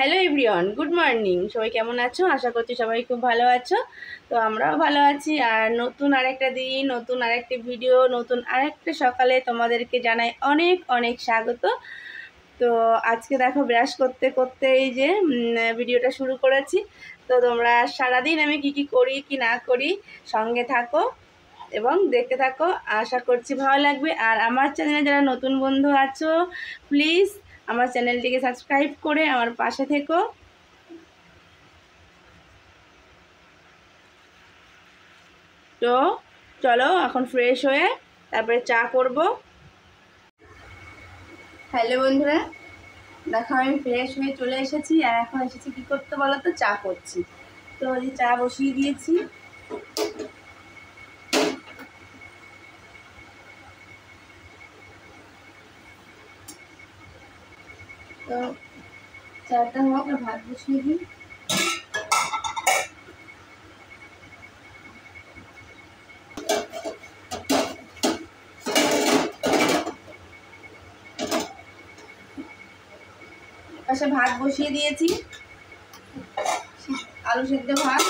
Hello everyone, good morning. সবাই কেমন আছো? আশা করছি সবাই খুব ভালো আছো। তো আমরাও ভালো আছি। আর নতুন আরেকটা দিন, নতুন আরেকটা ভিডিও, নতুন আরেকটা সকালে তোমাদেরকে জানাই অনেক অনেক স্বাগত। তো আজকে দেখো ব্রাশ করতে করতে এই যে ভিডিওটা শুরু করেছি। তো তোমরা সারাদিন আমি কি করি কি না করি সঙ্গে থাকো এবং দেখতে থাকো। আশা করছি ভালো লাগবে। আর আমার চ্যানেলে যারা নতুন বন্ধু আছো, প্লিজ আমার চ্যানেলটিকে সাবস্ক্রাইব করে আমার পাশে থেকো। তো চলো এখন ফ্রেশ হয়ে তারপরে চা করব। হ্যালো বন্ধুরা, দেখো আমি ফ্রেশ হয়ে চলে এসেছি। আর এখন এসেছি কি করতে বলো তো, চা করছি। তো এই চা বসিয়ে দিয়েছি। তো চাটা হোক, ভাত বসিয়ে দিই। পাশে ভাত বসিয়ে দিয়েছি, আলু সেদ্ধ ভাত।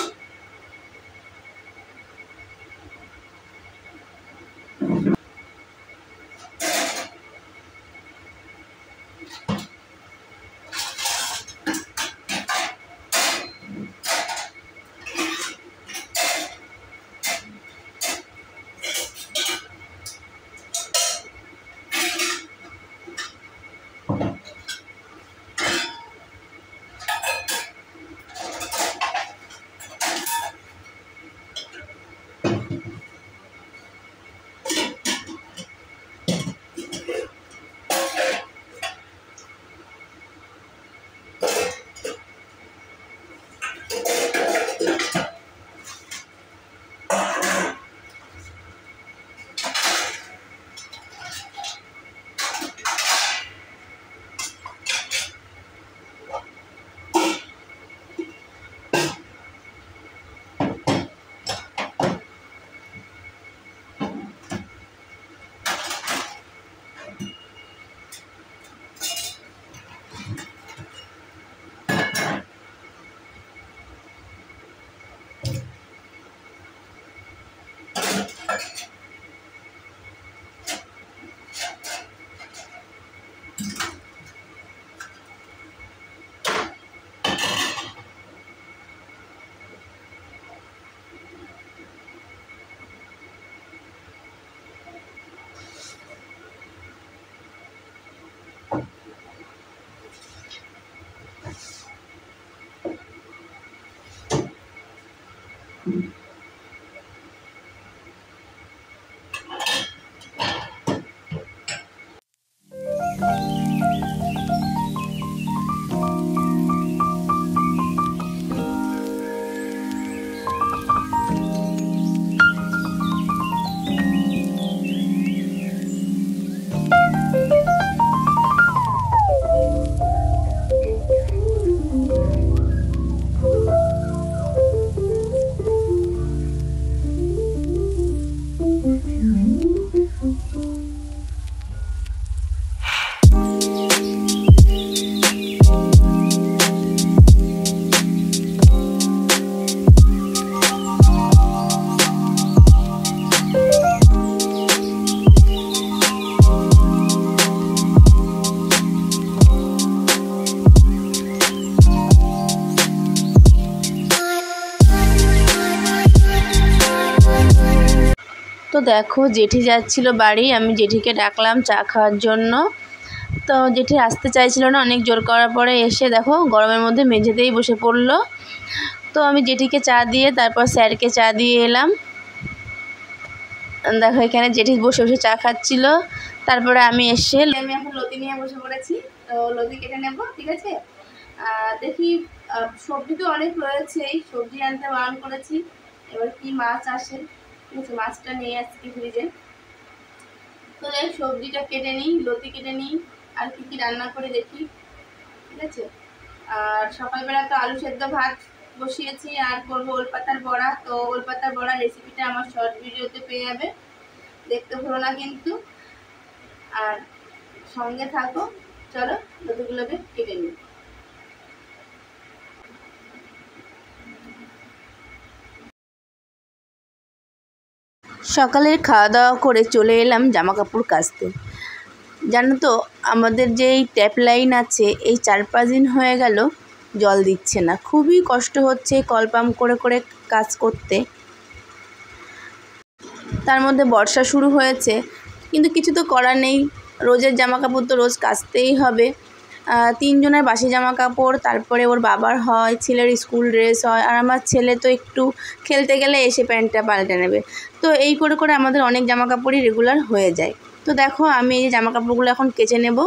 তো দেখো জেঠি যাচ্ছিল বাড়ি, আমি জেঠিকে ডাকলাম চা খাওয়ার জন্য। তো জেঠি আসতে চাইছিল না, অনেক জোর করার পরে এসে দেখো গরমের মধ্যে মেঝেতেই বসে পড়লো। তো আমি জেঠিকে চা দিয়ে তারপর স্যারকে চা দিয়ে এলাম। দেখো এখানে জেঠি বসে বসে চা খাচ্ছিল। তারপরে আমি আমি এখন লতি নিয়ে বসে পড়েছি। তো লতি কেটে নেব, ঠিক আছে। দেখি সবজি তো অনেক রয়েছেই, সবজি আনতে বারণ করেছি। এবার কি মাছ আসে, ঠিক আছে, মাছটা নিয়ে আসছি ফ্রিজে। তো দেখ সবজিটা কেটে নিই, লতি কেটে নিই, আর কি রান্না করে দেখি, ঠিক আছে। আর সকালবেলা তো আলু সেদ্ধ ভাত বসিয়েছি, আর করবো ওলপাতার বড়া। তো ওলপাতার বড়া রেসিপিটা আমার শর্ট ভিডিওতে পেয়ে যাবে, দেখতে ভুলো না কিন্তু। আর সঙ্গে থাকো, চলো লতিগুলোকে কেটে নিই। সকালের খাওয়া দাওয়া করে চলে এলাম জামা কাপড় কাচতে। জানো তো আমাদের যে এই ট্যাপ লাইন আছে এই 4-5 দিন হয়ে গেল জল দিচ্ছে না, খুবই কষ্ট হচ্ছে কল পাম্প করে করে কাজ করতে। তার মধ্যে বর্ষা শুরু হয়েছে, কিন্তু কিছু তো করার নেই, রোজের জামা কাপড় তো রোজ কাচতেই হবে। 3 জনের বাসি জামা কাপড়, তারপরে ওর বাবার হয়, ছেলের স্কুল ড্রেস হয়, আর আমার ছেলে তো একটু খেলতে গেলে এসে প্যান্টটা পাল্টে নেবে। তো এই করে করে আমাদের অনেক জামা কাপড়ই রেগুলার হয়ে যায়। তো দেখো আমি এই জামা কাপড়গুলো এখন কেচে নেব।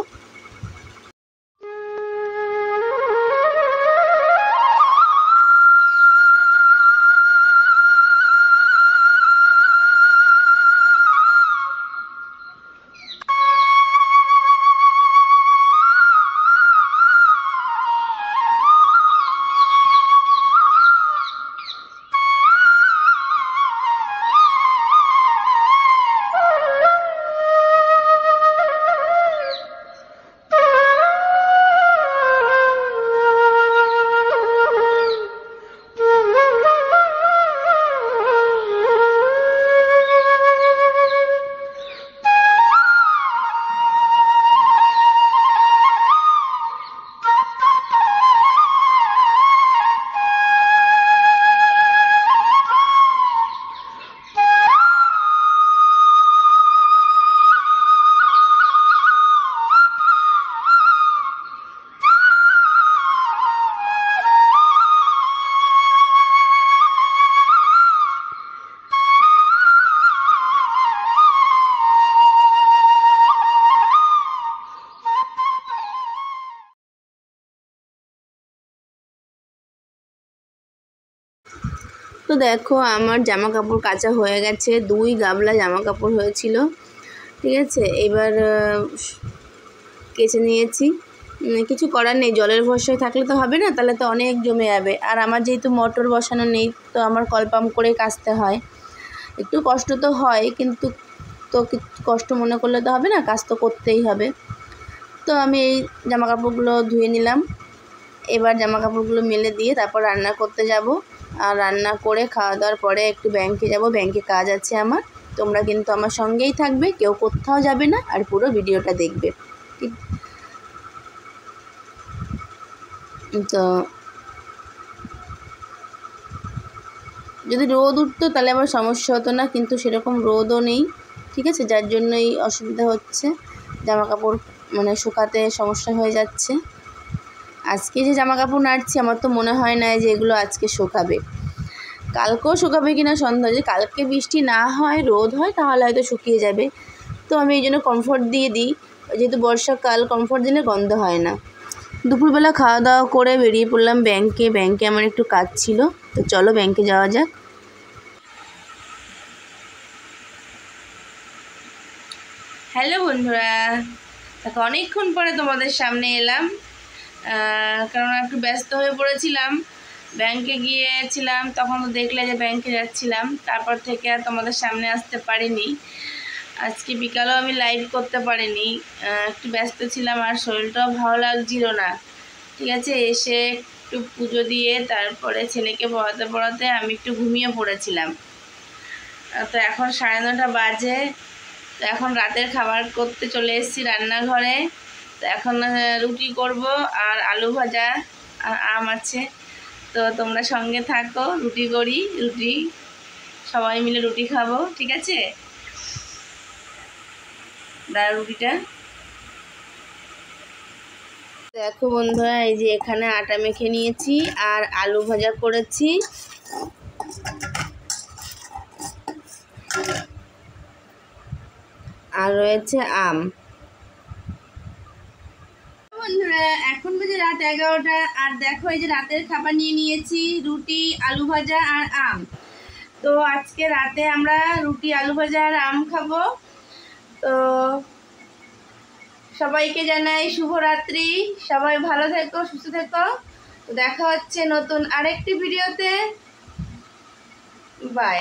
তো দেখো আমার জামা কাপড় কাচা হয়ে গেছে, 2 গামলা জামা কাপড় হয়েছিল, ঠিক আছে। এবার কেচে নিয়েছি। কিছু করার নেই, জলের ভরসায় থাকলে তো হবে না, তাহলে তো অনেক জমে যাবে। আর আমার যেহেতু মোটর বসানো নেই, তো আমার কল পাম্প করে কাচতে হয়। একটু কষ্ট তো হয়, কিন্তু তো কষ্ট মনে করলে তো হবে না, কাজ তো করতেই হবে। তো আমি এই জামা কাপড়গুলো ধুয়ে নিলাম। এবার জামা কাপড়গুলো মেলে দিয়ে তারপর রান্না করতে যাব। আর রান্না করে খাওয়া দাওয়ার পরে একটু ব্যাংকে যাব, ব্যাংকে কাজ আছে আমার। তোমরা কিন্তু আমার সঙ্গেই থাকবে, কেউ কোথাও যাবে না, আর পুরো ভিডিওটা দেখবে। তো যদি রোদ উঠতো তাহলে আবার সমস্যা হতো না, কিন্তু সেরকম রোদও নেই, ঠিক আছে, যার জন্যই অসুবিধা হচ্ছে, জামা কাপড় মানে শুকাতে সমস্যা হয়ে যাচ্ছে। আজকে যে জামা কাপড় নাড়ছি আমার তো মনে হয় না যে এগুলো আজকে শুকাবে, কালকেও শুকাবে কিনা সন্দেহ। যদি কালকে বৃষ্টি না হয়, রোদ হয়, তাহলে হয়তো শুকিয়ে যাবে। তো আমি এই জন্য কমফোর্ট দিয়ে দিই, যেহেতু বর্ষাকাল, কমফোর্ট দিলে গন্ধ হয় না। দুপুরবেলা খাওয়া দাওয়া করে বেরিয়ে পড়লাম ব্যাংকে। ব্যাংকে আমার একটু কাজ ছিল, তো চলো ব্যাংকে যাওয়া যাক। হ্যালো বন্ধুরা, দেখো অনেকক্ষণ পরে তোমাদের সামনে এলাম, কারণ একটু ব্যস্ত হয়ে পড়েছিলাম। ব্যাংকে গিয়েছিলাম, তখন তো দেখলে যে ব্যাংকে যাচ্ছিলাম, তারপর থেকে আর তোমাদের সামনে আসতে পারিনি। আজকে বিকালেও আমি লাইভ করতে পারিনি, একটু ব্যস্ত ছিলাম, আর শরীরটাও ভালো লাগছিল না, ঠিক আছে। এসে একটু পুজো দিয়ে তারপরে ছেলেকে পড়াতে পড়াতে আমি একটু ঘুমিয়ে পড়েছিলাম। তো এখন 9:30 বাজে। তো এখন রাতের খাবার করতে চলে এসেছি রান্নাঘরে। তো এখন রুটি করব, আর আলু ভাজা আর আম আছে। তো তোমরা সঙ্গে থাকো, রুটি করি, রুটি সবাই মিলে রুটি খাবো, ঠিক আছে। রুটিটা দেখো বন্ধুরা, এই যে এখানে আটা মেখে নিয়েছি, আর আলু ভাজা করেছি, আর রয়েছে আম। বন্ধুরা এখন বাজে রাত 11টা, আর দেখো এই যে রাতের খাবার নিয়ে নিয়েছি, রুটি, আলু ভাজা আর আম। তো আজকে রাতে আমরা রুটি, আলু ভাজা আর আম খাবো। তো সবাইকে জানাই শুভরাত্রি, সবাই ভালো থেকো, সুস্থ থেকো। তো দেখা হচ্ছে নতুন আরেকটি ভিডিওতে। বাই।